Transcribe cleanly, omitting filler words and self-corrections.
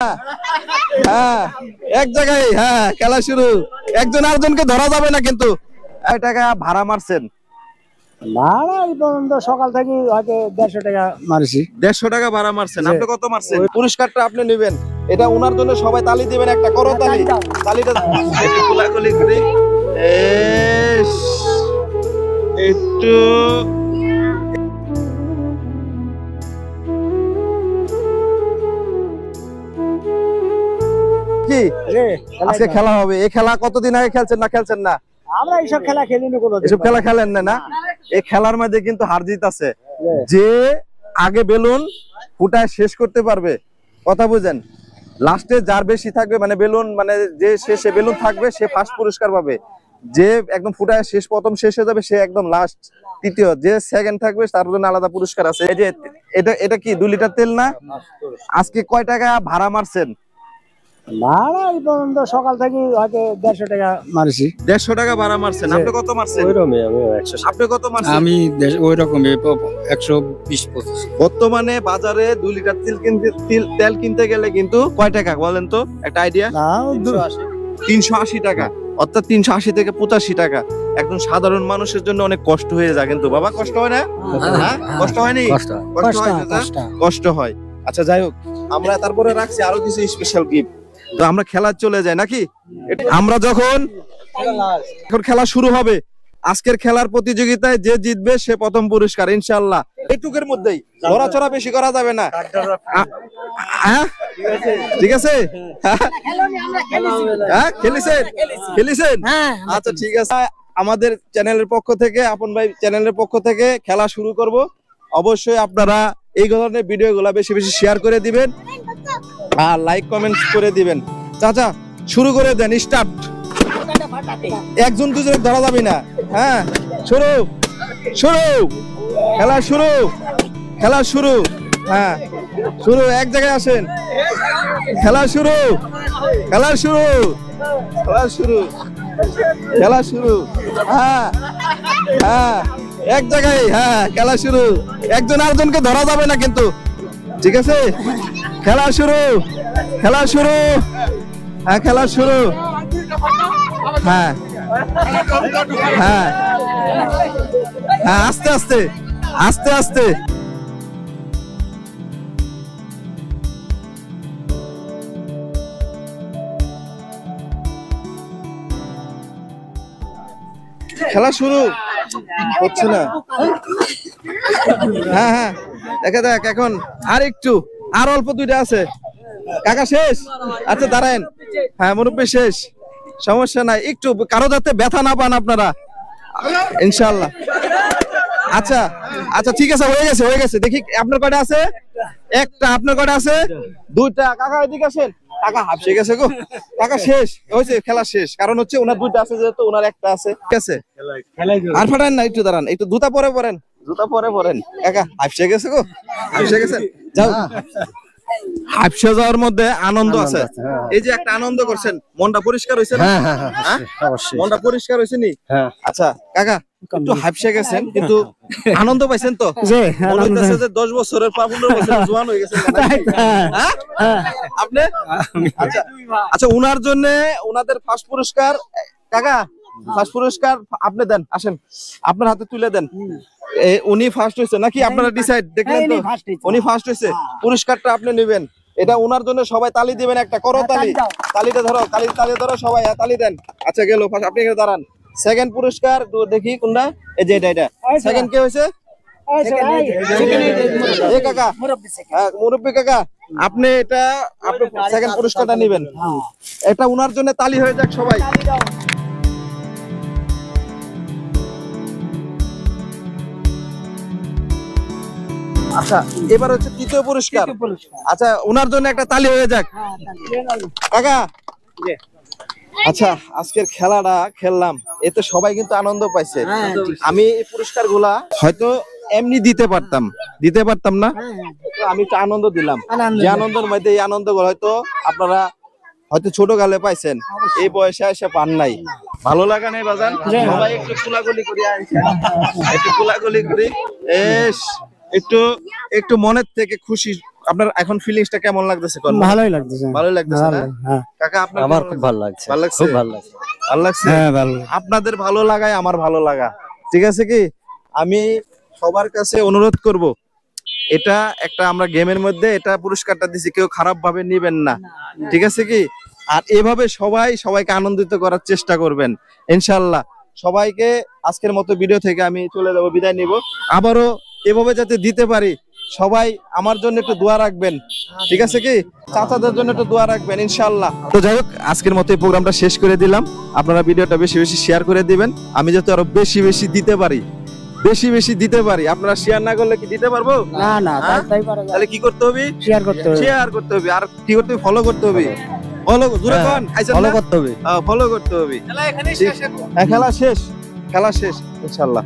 হ্যাঁ এক জায়গায় খেলা শুরু। একজন আরেকজনকে ধরা যাবে না কিন্তু। টাকা ভাড়া মারছেন? ভাড়া এই পর্যন্ত সকাল থেকে হয়তো 150 টাকা মারছি। 150 টাকা ভাড়া মারছেন। আপনি কত মারছেন? পুরস্কারটা আপনি নেবেন। এটা ওনার জন্য সবাই তালি দিবেন, একটা করো তালি। তালিটা একটু কোলাকুলি করি। একটু কি আজকে খেলা হবে? এই খেলা কতদিন আগে খেলছেন না খেলছেন না? আমরা এইসব খেলা খেলিনি কোনো। এসব খেলা খেলেন না? এই খেলার মধ্যে কিন্তু হার জিত আছে। যে আগে বেলুন ফুটায় শেষ করতে পারবে, কথা বুঝেন, লাস্টে যার বেশি থাকবে মানে বেলুন মানে যে শেষে বেলুন থাকবে সে ফার্স্ট পুরস্কার পাবে। যে একদম ফুটায় শেষ প্রথম শেষ হয়ে যাবে সে একদম লাস্ট তৃতীয়। যে সেকেন্ড থাকবে তার জন্য আলাদা পুরস্কার আছে। এই যে এটা কি 2 লিটার তেল না? আজকে কয় টাকা ভাড়া মারছেন? ভাড়া এই পর্যন্ত সকাল থেকে হয়তো 150 টাকা মারছি। 150 টাকা ভাড়া মারছেন। আপনি কত মারছেন? আপনি কত মারছেন? আমি ওই রকমই 120-25। বর্তমানে বাজারে 2 লিটার তেল কিনতে গেলে কিন্তু কয় টাকা বলেন তো, একটা আইডিয়া? 380 টাকা, অর্থাৎ 380 থেকে 85 টাকা। একদম সাধারণ মানুষের জন্য অনেক কষ্ট হয়ে যায় কিন্তু। বাবা কষ্ট হয় না? কষ্ট হয়নি? কষ্ট হয়। আচ্ছা যাই হোক, আমরা তারপরে রাখছি আরো কিছু স্পেশাল গিফট। তো আমরা খেলা চলে যাই নাকি? আমরা যখন এখন খেলা শুরু হবে, আজকের খেলার প্রতিযোগিতায় যে জিতবে সে প্রথম পুরস্কার ইনশাআল্লাহ। এইটুকের মধ্যেই লড়াচড়া বেশি করা যাবে না। ঠিক আছে? খেলিছেন? আচ্ছা ঠিক আছে। আমাদের চ্যানেলের পক্ষ থেকে, আপন ভাই চ্যানেলের পক্ষ থেকে খেলা শুরু করব। অবশ্যই আপনারা এই ধরনের ভিডিওগুলো বেশি বেশি শেয়ার করে দিবেন আর লাইক কমেন্টস করে দিবেন। চাচা শুরু করে দেন, স্টার্ট। একজন দুজনে ধরা যাবে না। হ্যাঁ শুরু শুরু খেলা শুরু, খেলা শুরু। হ্যাঁ শুরু, এক জায়গায় আসেন। খেলা শুরু, খেলা শুরু, খেলা শুরু, খেলা শুরু। হ্যাঁ হ্যাঁ এক জায়গায়। খেলা শুরু। একজন আরেকজনকে ধরা যাবে না কিন্তু, ঠিক আছে? খেলা শুরু, খেলা শুরু। খেলা শুরু। হ্যাঁ হ্যাঁ হ্যাঁ আস্তে আস্তে আস্তে আস্তে। খেলা শুরু হচ্ছে না। হ্যাঁ দেখ এখন আর একটু, আর অল্প দুইটা আছে। কাকা শেষ? আচ্ছা দাঁড়ান। হ্যাঁ মুরব্বী শেষ, সমস্যা নাই। একটু কারো যাতে ব্যথা না পান আপনারা, ইনশাআল্লাহ। আচ্ছা আচ্ছা ঠিক আছে, হয়ে গেছে হয়ে গেছে। দেখি আপনার কয়টা আছে? একটা। আপনার কয়টা আছে? 2টা। কাকা এদিকে আসেন। কাকা হাফসে গেছে গো। কাকা শেষ হয়েছে, খেলা শেষ। কারণ হচ্ছে ওনার 2টা আছে যেহেতু ওনার একটা আছে। ঠিক আছে, আর ফাটান না, একটু দাঁড়ান, একটু জুতা পরে পরেন, জুতা পরে পরেন। কাকা হাফসে গেছে গো, হাফসে গেছে। যাও, হাফসে যাওয়ার মধ্যে আনন্দ আছে। এই যে একটা আনন্দ করছেন, মনটা পরিষ্কার হয়েছে না? মনটা পরিষ্কার হয়েছে নি? আচ্ছা কাকা একটু হাফসে গেছেন কিন্তু আনন্দ পাইছেন তো? মনে হইতেছে যে 10 বছরের 15 বছরের জওয়ান হয়ে গেছেন আপনি। আচ্ছা আচ্ছা, উনার জন্য উনাদের ফার্স্ট পুরস্কার। কাকা ফার্স্ট পুরস্কার আপনি দেন, আসেন আপনার হাতে তুলে দেন। উনি ফার্স্ট হয়েছে নাকি? আপনারা ডিসাইড দেখলেন তো, উনি ফার্স্ট হয়েছে। পুরস্কারটা আপনি নেবেন। এটা উনার জন্য সবাই তালি দিবেন, একটা করো তালি। তালিটা ধরো, তালি ধরো সবাই, তালি দেন। আচ্ছা গেল, আপনি এখানে দাঁড়ান। সেকেন্ড পুরস্কার দেখি কোনটা? এই যে এটা সেকেন্ড কে হয়েছে? কাকা, মুরব্বী কাকা, আপনি এটা আপনি সেকেন্ড পুরস্কারটা নেবেন। এটা উনার জন্য তালি হয়ে যাক সবাই। আচ্ছা এবার হচ্ছে তৃতীয় পুরস্কার। আচ্ছা উনার জন্য একটা তালি হয়ে যাক কাকা। আচ্ছা আজকের খেলাটা খেললাম, এতে সবাই কিন্তু আনন্দ পাইছে। আমি এই পুরস্কার গুলা হয়তো এমনি দিতে পারতাম না, আমি একটু আনন্দ দিলাম। যে আনন্দের মধ্যে এই আনন্দ হয়তো আপনারা হয়তো ছোট কালে পাইছেন, এই বয়সে এসে পান নাই। ভালো লাগা নেই বাজান? সবাই একটু কোলাকুলি করি, একটু কোলাকুলি করি। একটু মনের থেকে খুশি আপনার এখন ফিলিংসটা কেমন লাগতেছে? ভালোই লাগতেছে। ভালোই লাগতেছে না? হ্যাঁ কাকা আপনার আমার কেমন খুব লাগছে? ভালো লাগছে, ভালো লাগছে? খুব ভালো লাগছে। ভালো লাগছে? হ্যাঁ ভালো। আপনাদের ভালো লাগায় আমার ভালো লাগা। ঠিক আছে কি, আমি সবার কাছে অনুরোধ করব, এটা একটা আমরা গেমের মধ্যে এটা পুরস্কারটা দিছি, কেউ খারাপ ভাবে নিবেন না। ঠিক আছে কি, আর এভাবে সবাইকে আনন্দিত করার চেষ্টা করবেন ইনশাআল্লাহ। সবাইকে আজকের মতো ভিডিও থেকে আমি চলে যাব, বিদায় নিব। আবারও এভাবে যাতে দিতে পারি, সবাই আমার জন্য একটু দোয়া রাখবেন। ঠিক আছে কি, চাচাদের জন্য একটু দোয়া রাখবেন ইনশাআল্লাহ। তো যাই হোক, আজকের মতো এই প্রোগ্রামটা শেষ করে দিলাম। আপনারা ভিডিওটা বেশি বেশি শেয়ার করে দিবেন, আমি যাতে আরো বেশি বেশি দিতে পারি, বেশি বেশি দিতে পারি। আপনারা শেয়ার না করলে কি দিতে পারবো? না না, হ্যাঁ? তাই পারে না। তাহলে কি করতে হবে? শেয়ার করতে হবে। শেয়ার করতে হবে, আর কি করতে হবে? ফলো করতে হবে। ফলো জোরে কোন ফলো করতে হবে। ফলো করতে হবে। খেলা শেষ, খেলা শেষ ইনশাআল্লাহ।